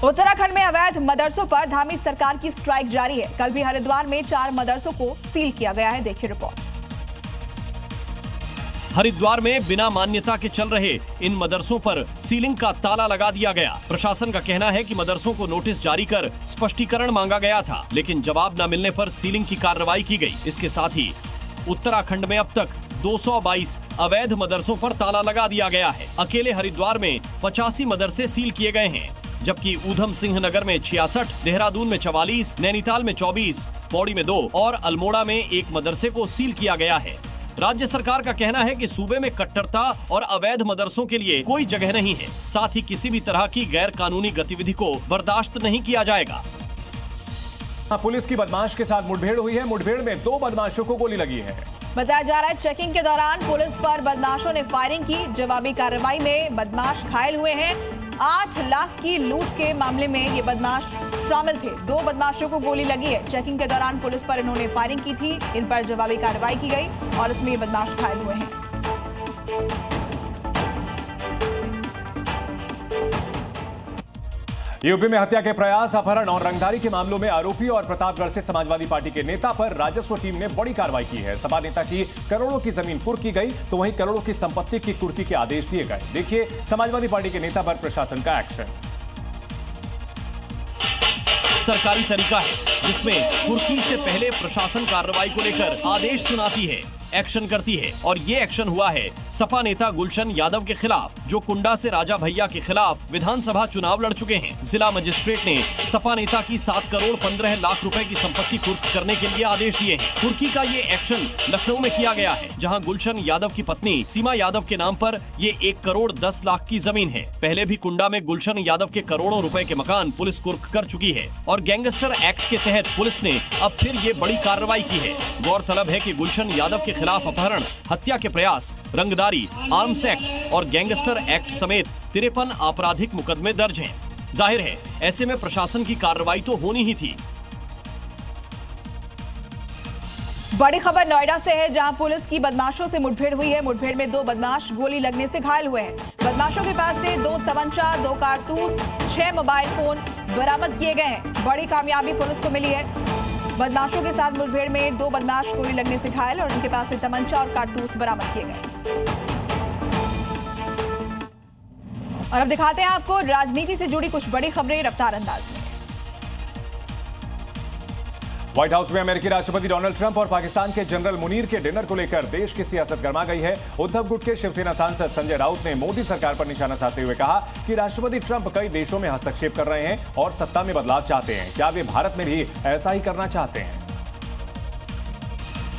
उत्तराखंड में अवैध मदरसों पर धामी सरकार की स्ट्राइक जारी है। कल भी हरिद्वार में 4 मदरसों को सील किया गया है। देखिए रिपोर्ट। हरिद्वार में बिना मान्यता के चल रहे इन मदरसों पर सीलिंग का ताला लगा दिया गया। प्रशासन का कहना है कि मदरसों को नोटिस जारी कर स्पष्टीकरण मांगा गया था, लेकिन जवाब न मिलने पर सीलिंग की कार्रवाई की गई। इसके साथ ही उत्तराखंड में अब तक 222 अवैध मदरसों पर ताला लगा दिया गया है। अकेले हरिद्वार में 85 मदरसे सील किए गए हैं, जबकि ऊधम सिंह नगर में 66, देहरादून में 44, नैनीताल में 24, पौड़ी में 2 और अल्मोड़ा में 1 मदरसे को सील किया गया है। राज्य सरकार का कहना है कि सूबे में कट्टरता और अवैध मदरसों के लिए कोई जगह नहीं है। साथ ही किसी भी तरह की गैर कानूनी गतिविधि को बर्दाश्त नहीं किया जाएगा। पुलिस की बदमाश के साथ मुठभेड़ हुई है। मुठभेड़ में 2 बदमाशों को गोली लगी है। बताया जा रहा है चेकिंग के दौरान पुलिस पर बदमाशों ने फायरिंग की। जवाबी कार्रवाई में बदमाश घायल हुए हैं। 8 लाख की लूट के मामले में ये बदमाश शामिल थे। 2 बदमाशों को गोली लगी है। चेकिंग के दौरान पुलिस पर इन्होंने फायरिंग की थी। इन पर जवाबी कार्रवाई की गई और इसमें ये बदमाश घायल हुए हैं। यूपी में हत्या के प्रयास, अपहरण और रंगदारी के मामलों में आरोपी और प्रतापगढ़ से समाजवादी पार्टी के नेता पर राजस्व टीम ने बड़ी कार्रवाई की है। सपा नेता की करोड़ों की जमीन कुर्क की गई, तो वहीं करोड़ों की संपत्ति की कुर्की के आदेश दिए गए। देखिए समाजवादी पार्टी के नेता पर प्रशासन का एक्शन। सरकारी तरीका है जिसमें कुर्की से पहले प्रशासन कार्रवाई को लेकर आदेश सुनाती है, एक्शन करती है। और ये एक्शन हुआ है सपा नेता गुलशन यादव के खिलाफ, जो कुंडा से राजा भैया के खिलाफ विधानसभा चुनाव लड़ चुके हैं। जिला मजिस्ट्रेट ने सपा नेता की 7 करोड़ 15 लाख रुपए की संपत्ति कुर्क करने के लिए आदेश दिए हैं। कुर्की का ये एक्शन लखनऊ में किया गया है, जहां गुलशन यादव की पत्नी सीमा यादव के नाम पर ये 1 करोड़ 10 लाख की जमीन है। पहले भी कुंडा में गुलशन यादव के करोड़ों रुपए के मकान पुलिस कुर्क कर चुकी है और गैंगस्टर एक्ट के तहत पुलिस ने अब फिर ये बड़ी कार्रवाई की है। गौरतलब है कि गुलशन यादव के खिलाफ अपहरण, हत्या के प्रयास, रंगदारी, आर्म्स एक्ट और गैंगस्टर एक्ट समेत 53 आपराधिक मुकदमे दर्ज हैं। जाहिर है ऐसे में प्रशासन की कार्रवाई तो होनी ही थी। बड़ी खबर नोएडा से है, जहां पुलिस की बदमाशों से मुठभेड़ हुई है। मुठभेड़ में 2 बदमाश गोली लगने से घायल हुए हैं। बदमाशों के पास से 2 तमंचा, 2 कारतूस, 6 मोबाइल फोन बरामद किए गए हैं। बड़ी कामयाबी पुलिस को मिली है। बदमाशों के साथ मुठभेड़ में 2 बदमाश गोली लगने से घायल और उनके पास से तमंचा और कारतूस बरामद किए गए। और अब दिखाते हैं आपको राजनीति से जुड़ी कुछ बड़ी खबरें रफ्तार अंदाज में। व्हाइट हाउस में अमेरिकी राष्ट्रपति डोनाल्ड ट्रंप और पाकिस्तान के जनरल मुनीर के डिनर को लेकर देश की सियासत गर्मा गई है। उद्धव गुट के शिवसेना सांसद संजय राउत ने मोदी सरकार पर निशाना साधते हुए कहा कि राष्ट्रपति ट्रंप कई देशों में हस्तक्षेप कर रहे हैं और सत्ता में बदलाव चाहते हैं। क्या वे भारत में भी ऐसा ही करना चाहते हैं?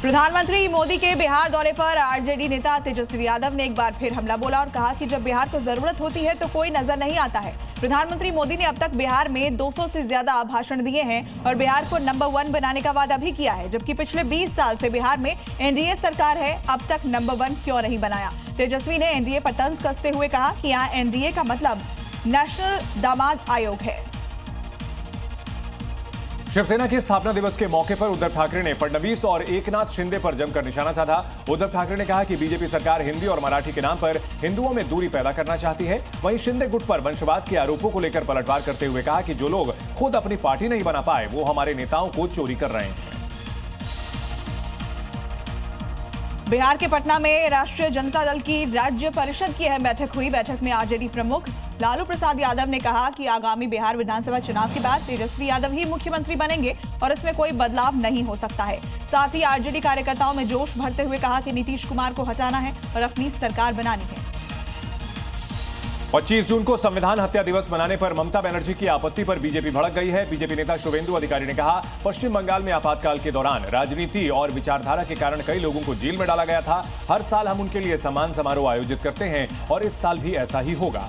प्रधानमंत्री मोदी के बिहार दौरे पर आरजेडी नेता तेजस्वी यादव ने एक बार फिर हमला बोला और कहा कि जब बिहार को जरूरत होती है तो कोई नजर नहीं आता है। प्रधानमंत्री मोदी ने अब तक बिहार में 200 से ज्यादा भाषण दिए हैं और बिहार को नंबर 1 बनाने का वादा भी किया है, जबकि पिछले 20 साल से बिहार में एनडीए सरकार है। अब तक नंबर 1 क्यों नहीं बनाया? तेजस्वी ने एनडीए पर तंज कसते हुए कहा कि यहाँ एनडीए का मतलब नेशनल दामाद आयोग है। शिवसेना के स्थापना दिवस के मौके पर उद्धव ठाकरे ने फडणवीस और एकनाथ शिंदे पर जमकर निशाना साधा। उद्धव ठाकरे ने कहा कि बीजेपी सरकार हिंदी और मराठी के नाम पर हिंदुओं में दूरी पैदा करना चाहती है। वहीं शिंदे गुट पर वंशवाद के आरोपों को लेकर पलटवार करते हुए कहा कि जो लोग खुद अपनी पार्टी नहीं बना पाए वो हमारे नेताओं को चोरी कर रहे हैं। बिहार के पटना में राष्ट्रीय जनता दल की राज्य परिषद की अहम बैठक हुई। बैठक में आरजेडी प्रमुख लालू प्रसाद यादव ने कहा कि आगामी बिहार विधानसभा चुनाव के बाद तेजस्वी यादव ही मुख्यमंत्री बनेंगे और इसमें कोई बदलाव नहीं हो सकता है। साथ ही आरजेडी कार्यकर्ताओं में जोश भरते हुए कहा कि नीतीश कुमार को हटाना है और अपनी सरकार बनानी है। 25 जून को संविधान हत्या दिवस मनाने पर ममता बनर्जी की आपत्ति पर बीजेपी भड़क गई है। बीजेपी नेता शुभेंदु अधिकारी ने कहा, पश्चिम बंगाल में आपातकाल के दौरान राजनीति और विचारधारा के कारण कई लोगों को जेल में डाला गया था। हर साल हम उनके लिए सम्मान समारोह आयोजित करते हैं और इस साल भी ऐसा ही होगा।